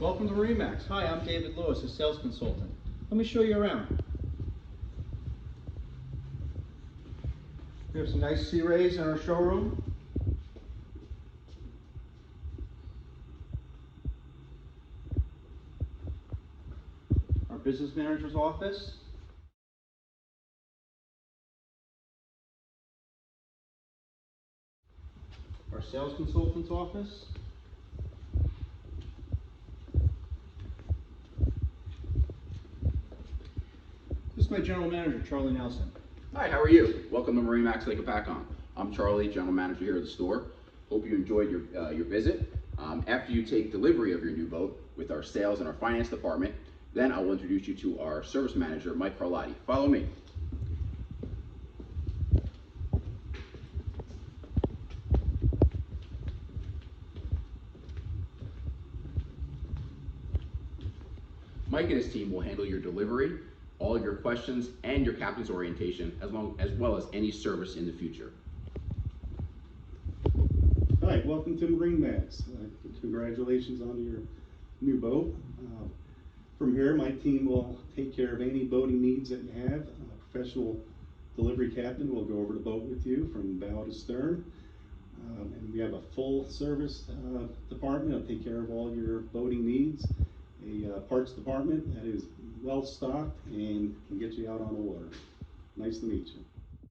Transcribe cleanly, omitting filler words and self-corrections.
Welcome to MarineMax. Hi, I'm David Lewis, a sales consultant. Let me show you around. We have some nice sea rays in our showroom. Our business manager's office. Our sales consultant's office. This is my general manager, Charlie Nelson. Hi, how are you? Welcome to MarineMax Lake Hopatcong. I'm Charlie, general manager here at the store. Hope you enjoyed your visit. After you take delivery of your new boat with our sales and our finance department, then I will introduce you to our service manager, Mike Carlotti. Follow me. Mike and his team will handle your delivery, all of your questions, and your captain's orientation, as well as any service in the future. Hi, welcome to MarineMax. Congratulations on your new boat. From here, my team will take care of any boating needs that you have. A professional delivery captain will go over the boat with you from bow to stern. And we have a full service department. It'll take care of all your boating needs. A parts department that is well stocked and can get you out on the water. Nice to meet you.